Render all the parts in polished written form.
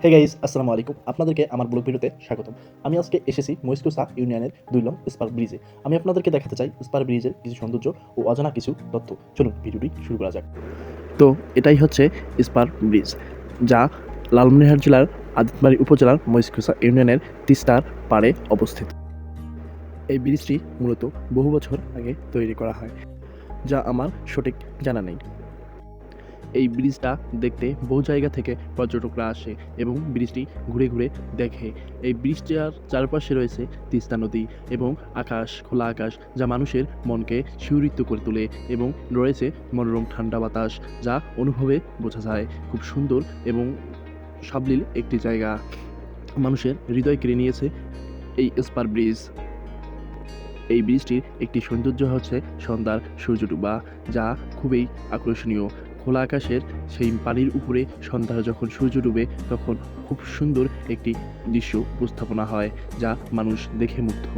Hey guys, আসসালামু আলাইকুম। আপনাদেরকে আমার ব্লগ ভিডিওতে স্বাগতম। আমি আজকে এসেছি মহিষকুসা ইউনিয়নের ২ নং স্পার ব্রিজে। আমি আপনাদেরকে দেখাতে চাই স্পার ব্রিজের কিছু সৌন্দর্য ও অজানা কিছু তথ্য। চলুন ভিডিওটি শুরু করা যাক। তো এটাই হচ্ছে স্পার ব্রিজ, যা লালমনিরহাট জেলার আদিতবাড়ি উপজেলার মহিষকুসা ইউনিয়নের তিস্তার পাড়ে অবস্থিত। এই ব্রিজটি মূলত বহু বছর আগে তৈরি করা হয়, যা আমার সঠিক জানা নেই। এই ব্রিজটা দেখতে বহু জায়গা থেকে পর্যটকরা আসে এবং ব্রিজটি ঘুরে ঘুরে দেখে। এই ব্রিজটার চারপাশে রয়েছে তিস্তা নদী এবং আকাশ, খোলা আকাশ, যা মানুষের মনকে শিহরিত করে তোলে, এবং রয়েছে মনোরম ঠান্ডা বাতাস, যা অনুভবে বোঝা যায়। খুব সুন্দর এবং সাবলীল একটি জায়গা, মানুষের হৃদয় কেড়ে নিয়েছে এই স্পার ব্রিজ। এই ব্রিজটির একটি সৌন্দর্য হচ্ছে সন্ধ্যার সূর্য ডুবা, যা খুবই আকর্ষণীয়। খোলা আকাশের সেই পানির উপরে সন্ধ্যার যখন সূর্য ডুবে, তখন খুব সুন্দর একটি দৃশ্য উপস্থাপনা হয়, যা মানুষ দেখে মুগ্ধ।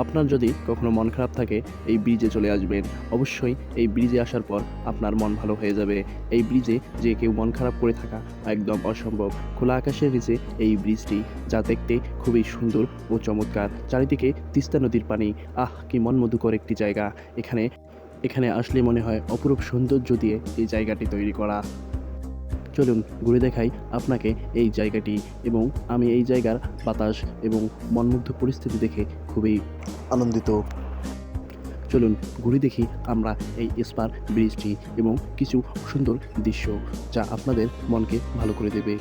আপনার যদি কখনো মন খারাপ থাকে, এই ব্রিজে চলে আসবেন। অবশ্যই এই ব্রিজে আসার পর আপনার মন ভালো হয়ে যাবে। এই ব্রিজে যে কেউ মন খারাপ করে থাকা একদম অসম্ভব। খোলা আকাশের নিচে এই ব্রিজটি, যা দেখতে খুবই সুন্দর ও চমৎকার। চারিদিকে তিস্তা নদীর পানি, কি মনমুগ্ধকর একটি জায়গা। এখানে আসলে মনে হয় অপরূপ সৌন্দর্য দিয়ে এই জায়গাটি তৈরি করা। চলুন ঘুরে দেখাই আপনাকে এই জায়গাটি, এবং আমি এই জায়গার বাতাস এবং মনমুগ্ধ পরিস্থিতি দেখে খুবই আনন্দিত। চলুন ঘুরে দেখি আমরা এই স্পার ব্রিজটি এবং কিছু সুন্দর দৃশ্য, যা আপনাদের মনকে ভালো করে দেবে।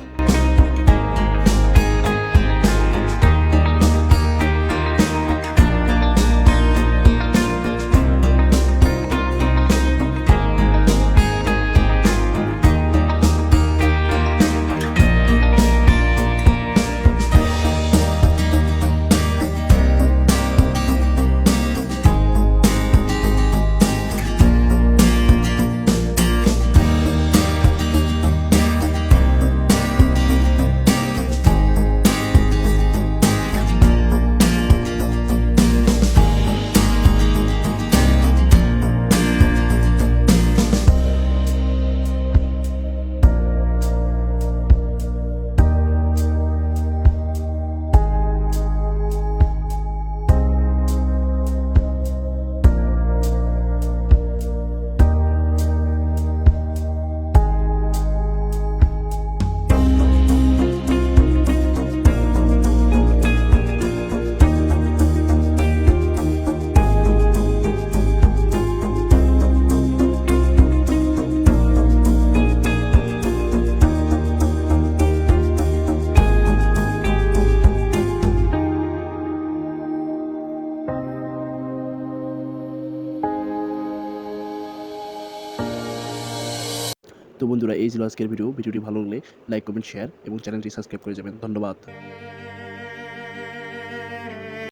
তো বন্ধুরা, এই ছিল আজকের ভিডিওটি ভালো লাগলে লাইক, কমেন্ট, শেয়ার এবং চ্যানেলটি সাবস্ক্রাইব করে যাবেন। ধন্যবাদ।